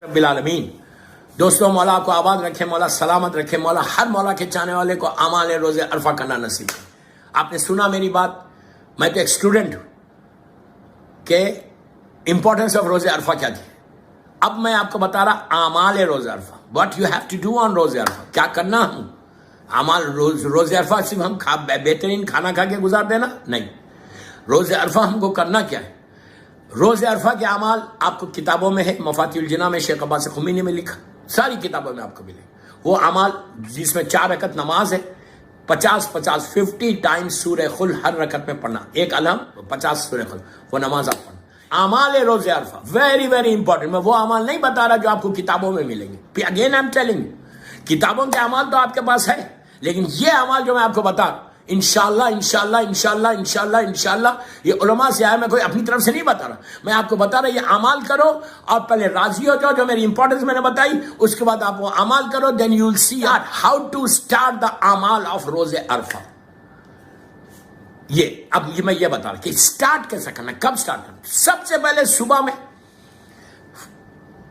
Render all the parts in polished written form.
बिलालमीन। दोस्तों, मौला को आबाद रखे, मौला सलामत रखे, मौला हर मौला के चाहने वाले को अमाल रोज़े अरफा करना नसीब करे। आपने सुना मेरी बात, मैं तो एक स्टूडेंट हूं कि इंपॉर्टेंस ऑफ रोज़े अरफा क्या थी। अब मैं आपको बता रहा अमाल रोज़े अरफा, what you have to do on रोज़े अरफा, क्या करना हूं। अमाल रोज़े अरफा सिर्फ हम बेहतरीन खाना खा के गुजार देना नहीं, रोज़े अरफा हमको करना क्या है। रोज़े अरफा के अमाल आपको किताबों में है, मफातिहुल जिन्ना में शेख अब्बास खुमैनी में लिखा, सारी किताबों में आपको मिले वो अमाल जिसमें 4 रकत नमाज है, 50 टाइम्स सूरह खुल हर रकत में पढ़ना, एक अलहम 50 सूरह खुल, वो नमाज आप पढ़ना। अमाल रोज़े अरफा वेरी वेरी इंपॉर्टेंट। मैं वो अमाल नहीं बता रहा जो आपको किताबों में मिलेंगे। अगेन आई एम टेलिंग, किताबों के अमाल तो आपके पास है, लेकिन ये अमाल जो मैं आपको बता रहा इंशाअल्लाह इंशाअल्लाह इंशाअल्लाह इंशाअल्लाह इंशाअल्लाह, ये उलमा से आया, मैं कोई अपनी तरफ से नहीं बता रहा, मैं आपको बता रहा ये अमाल करो और पहले राजी हो जाओ जो मेरी इंपॉर्टेंस मैंने बताई, उसके बाद आप वो अमाल करो, then you will see how to start the अमाल ऑफ रोज़े अरफा। मैं ये बता रहा कि स्टार्ट कैसे करना, कब स्टार्ट करना। सबसे पहले सुबह में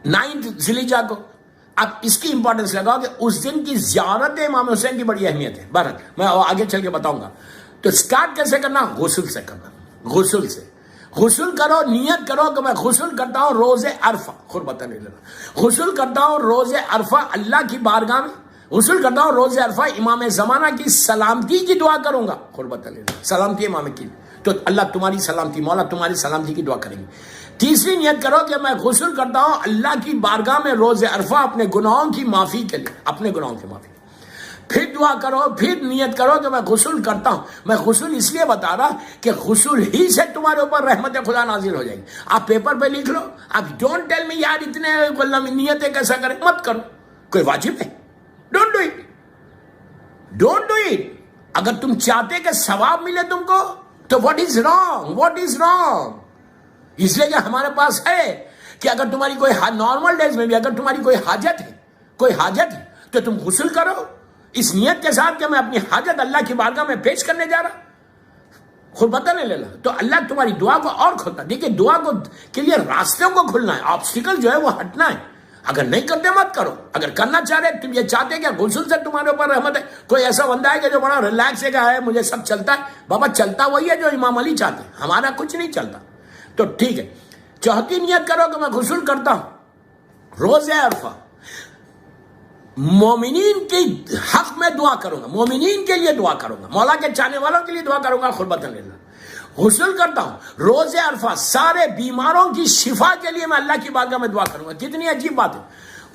9 ज़िलहिज्जा को आप इसकी इंपॉर्टेंस लगाओ कि उस दिन की ज़ियारत इमाम हुसैन की बड़ी अहमियत है। बहरहाल मैं आगे चल के बताऊंगा। तो स्टार्ट कैसे करना, गुस्ल से करना। गुस्ल से गुस्ल करो, नियत करो कि मैं गुस्ल करता हूं रोज़े अरफा, खुद बता नहीं लेना, गुस्ल करता हूं रोज़े अरफा अल्लाह की बारगाह में, गुस्ल करता हूं रोज़े अरफा इमाम ज़माना की सलामती की दुआ करूंगा, खुद बता लेना, सलामती इमाम की, तो अल्लाह तुम्हारी सलामती, मौला तुम्हारी सलामती की दुआ करेंगे। तीसरी नियत करो कि मैं गुस्ल करता हूं अल्लाह की बारगाह में रोज़े अरफा अपने गुनाहों की माफ़ी के लिए, अपने गुनाहों की माफ़ी। फिर दुआ करो, फिर नियत करो कि मैं गुस्ल करता हूं। मैं गुस्ल इसलिए बता रहा कि गुस्ल ही से तुम्हारे ऊपर रहमत खुदा नाजिल हो जाएगी। आप पेपर पे लिख लो, आप डोंट टेल मी यार इतने नियतें कैसा करें, मत करो, कोई वाजिब है, don't do it, don't do it. अगर तुम चाहते कि सवाब मिले तुमको तो what is wrong, what is wrong. इसलिए कि हमारे पास है कि अगर तुम्हारी कोई नॉर्मल डेज में भी अगर तुम्हारी कोई हाजत है तो तुम गुस्ल करो इस नियत के साथ कि मैं अपनी हाजत अल्लाह की बारगाह में पेश करने जा रहा, खुद पता नहीं लेना, तो अल्लाह तुम्हारी दुआ को और खोलता। देखिए दुआ को के लिए रास्तों को खुलना है, ऑब्स्टिकल जो है वो हटना है। अगर नहीं करते मत करो, अगर करना चाह रहे तुम ये चाहते क्या गुस्ल से तुम्हारे ऊपर रहमत है। कोई ऐसा बंदा है कि जो बड़ा रिलैक्स है मुझे सब चलता है, बाबा चलता वही है जो इमाम अली चाहते हैं, हमारा कुछ नहीं चलता। तो ठीक है, चौथी नियत करो कि मैं गुस्ल करता हूं रोज़े अरफा मोमिनीन के हक में दुआ करूंगा, मोमिनीन के लिए दुआ करूंगा, मौला के चाहने वालों के लिए दुआ करूंगा, खुद बता लेना। गुस्ल करता हूं रोज़े अरफा सारे बीमारों की शिफा के लिए मैं अल्लाह की बारगाह में दुआ करूंगा। कितनी अजीब बात है,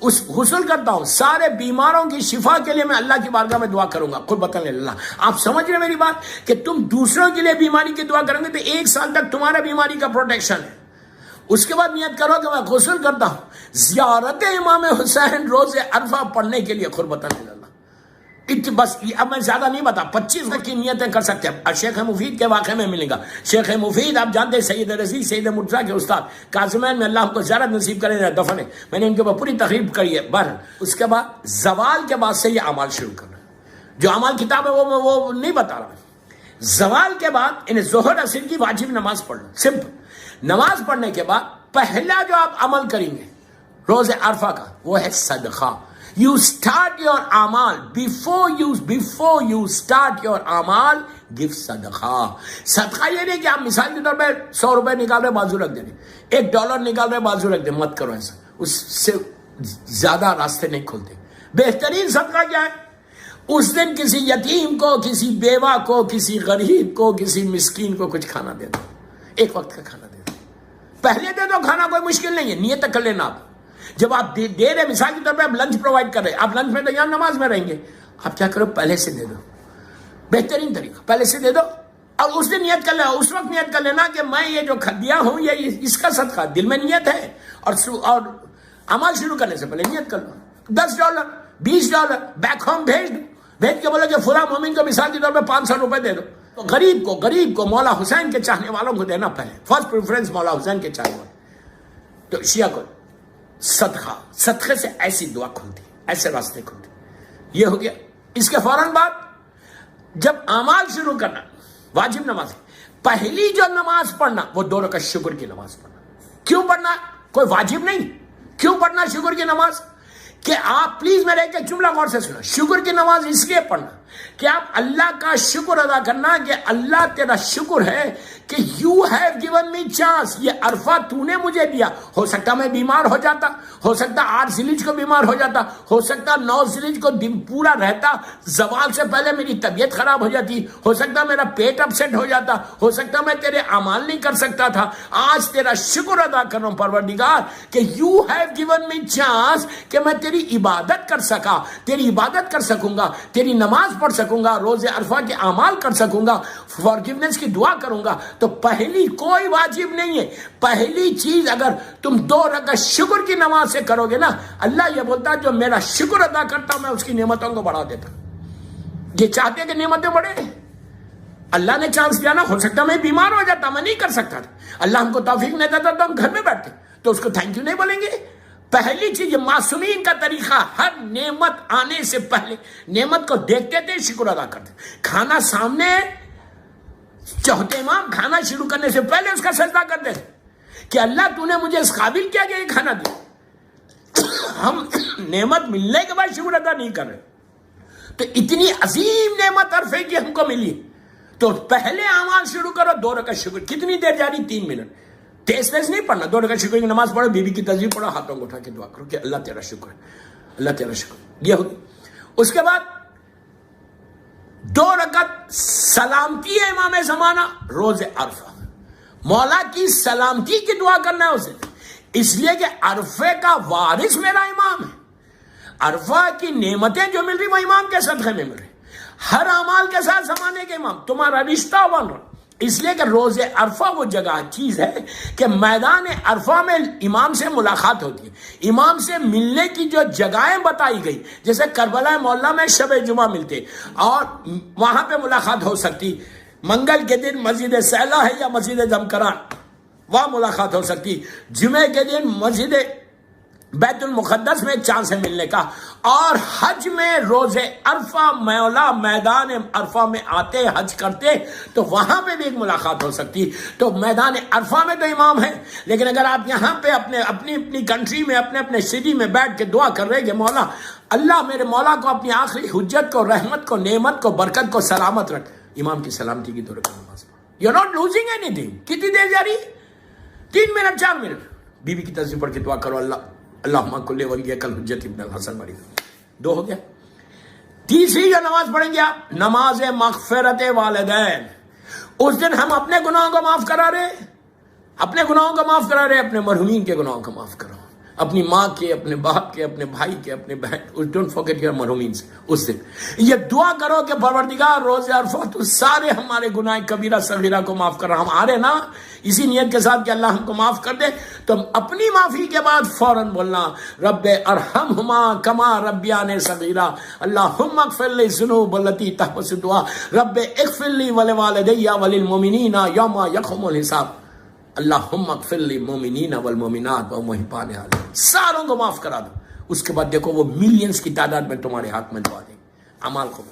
उस गुस्ल करता हूं सारे बीमारों की शिफा के लिए मैं अल्लाह की बारगाह में दुआ करूंगा, खुद बता लेना। आप समझ रहे मेरी बात कि तुम दूसरों के लिए बीमारी की दुआ करोगे तो 1 साल तक तुम्हारा बीमारी का प्रोटेक्शन है। उसके बाद नियत करो कि मैं गुस्ल करता हूं ज़ियारत इमाम हुसैन रोज़े अरफा पढ़ने के लिए, खुद बता लेना। बस अब मैं ज्यादा नहीं बता, 25 की नियतें कर सकते हैं। शेख मुफीद के वाक़े में मिलेगा। शेख मुफीद आप जानते हैं सैयद रज़ी सैयद मुर्तज़ा के उस्ताद, काज़िमैन में अल्लाह को ज़ियारत नसीब करे, दफन है, मैंने इनके ऊपर पूरी तकरीब करी है। बहरहाल उसके बाद ज़वाल के बाद से ये अमाल शुरू करना, जो अमाल किताब है वो नहीं बता रहा। ज़वाल के बाद इन्हें ज़ोहर असर की वाजिब नमाज पढ़ना, सिंपल। नमाज पढ़ने के बाद पहला जो आप अमल करेंगे रोज़े अरफा का वो है सदका। You start your amal before you start your amal, give sadaqah. सदका ये नहीं कि आप मिसाल के तौर पे 100 रुपए निकाल रहे बाजू रख दे, $1 निकाल रहे बाजू रख दे, मत करो ऐसा, उससे ज्यादा रास्ते नहीं खुलते। बेहतरीन सदका क्या है, उस दिन किसी यतीम को, किसी बेवा को, किसी गरीब को, किसी मिस्कीन को कुछ खाना दे दो, एक वक्त का खाना दे दो। पहले दे दो खाना, कोई मुश्किल नहीं है, नियत कर लेना। आप जब आप दे रहे मिसाल के तौर पे आप लंच प्रोवाइड कर रहे, आप लंच में तो यहाँ नमाज में रहेंगे, आप क्या करो पहले से दे दो, बेहतरीन तरीका पहले से दे दो। और उस दिन नियत कर लेना, उस वक्त नियत कर लेना कि मैं ये जो दिया हूं ये इसका सदका, दिल में नियत है। और अमल शुरू करने से पहले नियत कर लो, $10 $20 बैक होम भेज के बोलो कि फुला मोमिन को मिसाल के तौर पर 500 रुपए दे दो। तो गरीब को मौला हुसैन के चाहने वालों को देना पहले, फर्स्ट प्रेफरेंस मौला हुसैन के चाहने वाले। तो शिया को सदक़े से ऐसी दुआ खुलती, ऐसे रास्ते खुलते। ये हो गया। इसके फौरन बाद जब अमाल शुरू करना, वाजिब नमाज, पहली जो नमाज पढ़ना वो 2 रकात शुक्र की नमाज पढ़ना। क्यों पढ़ना, कोई वाजिब नहीं, کیوں پڑھنا شکر کی نماز؟ کہ آپ پلیز میرے ایک جملہ غور سے سنو. شکر کی نماز اس لیے پڑھنا کہ آپ اللہ کا شکر ادا کرنا کہ اللہ تیرا شکر ہے کہ you have given me chance. یہ عرفہ تو نے مجھے دیا. ہو سکتا میں بیمار ہو جاتا, ہو سکتا 8 ذیلحج کو بیمار ہو جاتا, ہو سکتا 9 ذیلحج کو دن پورا رہتا, زوال سے پہلے میری طبیعت خراب ہو جاتی, ہو سکتا میرا پیٹ اپسیٹ ہو جاتا, ہو سکتا میں تیرے اعمال نہیں کر سکتا تھا. آج تیرا شکر ادا کر رہا ہوں پروردگار کہ you have given me chance کہ میں تیری عبادت کر سکا, تیری عبادت کر سکوں گا, تیری نماز پڑھ سکوں گا, روز عرفہ کے اعمال کر سکوں گا, فارگیونیس کی دعا کروں گا. تو پہلی کوئی واجب نہیں ہے. پہلی چیز اگر تم 2 رکعت شکر کی نماز سے کرو گے نا, اللہ یہ بولتا ہے جو میرا شکر ادا کرتا میں اس کی نعمتوں کو بڑھا دیتا. یہ چاہتے کہ نعمتیں بڑھے, اللہ نے چانس دیا نا. ہو سکتا میں بیمار ہو جاتا, میں نہیں کر سکتا تھا, اللہ ہم کو توفیق نہیں دیتا تو ہم گھر میں بیٹھتے, تو اس کو تھینک یو نہیں بولیں گے. پہلی چیز معصومین کا طریقہ, ہر نعمت آنے سے پہلے نعمت کو دیکھتے تھے, شکر ادا کرتے. کھانا سامنے چوتھے امام کھانا شروع کرنے سے پہلے اس کا سجدہ کرتے تھے کہ اللہ تو نے مجھے اس قابل کیا کہ یہ کھانا دیا. ہم نعمت ملنے کے بعد شکر ادا نہیں کر رہے. تو اتنی عظیم نعمت عرفے کی ہم کو ملی, تو پہلے اعمال شروع کرو. 2 رکعت شکر. کتنی دیر جاری؟ 3 منٹ. تیز نہیں پڑھنا. 2 رکعت شکر کی نماز پڑھو, بیوی کی تسبیح پڑھو, ہاتھوں کو اٹھا کے دعا کرو کہ اللہ تیرا شکر ہے, اللہ تیرا شکر. یہ ہوگی. اس کے بعد 2 رکعت سلامتی ہے امام زمانہ روز عرفہ. مولا کی سلامتی کی دعا کرنا ہے اسے, اس لیے کہ عرفے کا وارث میرا امام ہے. عرفہ کی نعمتیں جو مل رہی وہ امام کے صدقے میں مل رہی. ہر اعمال کے ساتھ زمانے کے امام, تمہارا رشتہ بن رہا. اس لیے کہ روز عرفہ وہ جگہ چیز ہے کہ میدان عرفہ میں امام سے ملاقات ہوتی ہے. امام سے ملنے کی جو جگہیں بتائی گئی, جیسے کربلا معلیٰ میں شب جمعہ ملتے اور وہاں پہ ملاقات ہو سکتی. منگل کے دن مسجد سیلا ہے یا مسجد زمکران, وہاں ملاقات ہو سکتی. جمعے کے دن مسجد بیت المقدس میں ایک چانس ہے ملنے کا. اور حج میں روز عرفہ مولا میدان عرفہ میں آتے, حج کرتے, تو وہاں پہ بھی ایک ملاقات ہو سکتی. تو میدان عرفہ میں تو امام ہے, لیکن اگر آپ یہاں پہ اپنی کنٹری میں, اپنے سٹی میں بیٹھ کے دعا کر رہے کہ مولا, اللہ میرے مولا کو اپنی آخری حجت کو, رحمت کو, نعمت کو, برکت کو سلامت رکھ. امام کی سلامتی کی 2 رکعت نماز. You are not losing anything. کتنی دیر جاری؟ 3 منٹ 4 منٹ. بیوی کی تسبیح پڑھ کے دعا کرو, اللہم کل ولیک الحجت ابن الحسن مری. 2 ہو گیا. تیسری جو نماز پڑھیں گے آپ, نماز مغفرت والدین. اس دن ہم اپنے گناہوں کو معاف کرا رہے, اپنے گناہوں کو معاف کرا رہے, اپنے مرحومین کے گناہوں کو معاف کرو, اپنی ماں کے, اپنے باپ کے, اپنے بھائی کے, اپنے بہن. ڈونٹ فارگیٹ یور مرحومین. اس دن یہ دعا کرو کہ پروردگار روز عرفہ تو سارے ہمارے گناہ کبیرہ صغیرہ کو معاف کر رہا. ہم آ رہے نا اسی نیت کے ساتھ کہ اللہ ہم کو معاف کر دے, تو اپنی معافی کے بعد فوراً بولنا رب ارحمہما کما ربیانی صغیرا, اللہم اغفر لی الذنوب التی تحبس الدعاء, رب اغفر لی ولوالدی وللمؤمنین یوم یقوم الحساب, اللہم اغفر لی المؤمنین والمؤمنات ومحبان علیہ. ساروں کو معاف کرا دو. اس کے بعد دیکھو وہ ملینز کی تعداد میں تمہارے ہاتھ میں دعا دیں. اعمال کو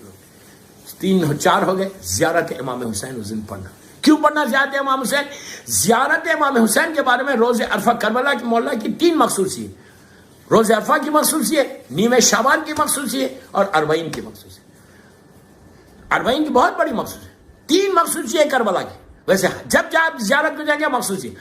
3 4 ہو گئے. زیارت امام حسین اس دن پڑھنا. کیوں پڑھنا زیارت امام حسین؟ زیارت امام حسین کے بارے میں روز عرفہ کربلا کی مولا کی 3 مخصوصیت. روز عرفہ کی مخصوصیت, نیمہ شعبان کی مخصوصیت اور 40 کی مخصوصیت. 40 کی بہت بڑی مخصوصیت. 3 مخصوصیت کربلا کی. ویسے جب آپ زیارت کو جائیں گے مخصوصیت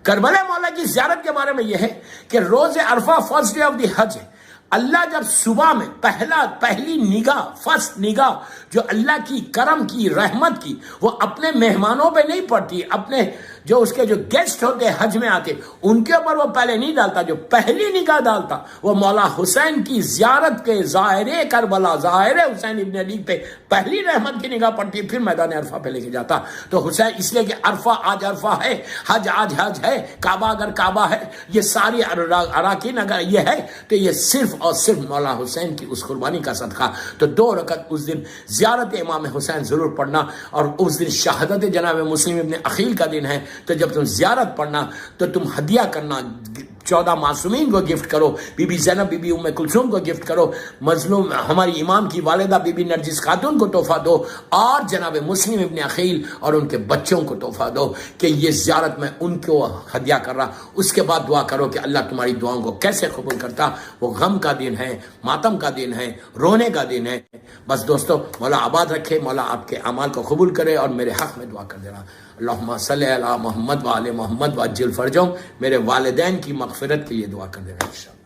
کربلا مولا کی زیارت کے بارے میں یہ ہے کہ روز عرفہ فرسٹ ڈے آف دی حج ہے. اللہ جب صبح میں پہلی نگاہ, فرسٹ نگاہ جو اللہ کی کرم کی, رحمت کی, وہ اپنے مہمانوں پہ نہیں پڑتی, اپنے جو اس کے جو گیسٹ ہوتے حج میں آتے ان کے اوپر وہ پہلے نہیں ڈالتا. جو پہلی نگاہ ڈالتا وہ مولا حسین کی زیارت کے ظاہر کربلا, ظاہر حسین ابن علی پہ پہلی رحمت کی نگاہ پڑتی, پھر میدان عرفہ پہ لے کے جاتا. تو حسین اس لیے کہ عرفہ آج عرفہ ہے, حج آج حج ہے, کعبہ اگر کعبہ ہے, یہ ساری اراکین اگر یہ ہے, تو یہ صرف اور صرف مولا حسین کی اس قربانی کا صدقہ. تو 2 رکعت اس دن زیارت امام حسین ضرور پڑھنا. اور اس دن شہادت جناب مسلم ابن عقیل کا دن ہے, تو جب تم زیارت پڑھنا تو تم ہدیہ کرنا, 14 मासूमीन को गिफ्ट करो, बीबी ज़ैनब, बीबी उम्मे कुलसूम को गिफ्ट करो, मजलूम हमारी इमाम की वालिदा बीबी नरजिस खातून को तोहफा दो, और जनाब मुस्लिम इब्न अखील और उनके बच्चों को तोहफा दो कि ये ज़ियारत मैं उनको हदिया कर रहा। उसके बाद दुआ करो कि अल्लाह तुम्हारी दुआओं को कैसे कबूल करता। वो गम का दिन है, मातम का दिन है, रोने का दिन है। बस दोस्तों, मौला आबाद रखे, मौला आपके अमाल को कबूल करे और मेरे हक़ में दुआ कर देना। अल्लाहुम्मा सल्ली अला मोहम्मद व आले मोहम्मद व अज्जिल फरजहुम। मेरे वालिदैन की मग़फ़िरत के लिए दुआ कर देना इंशाअल्लाह।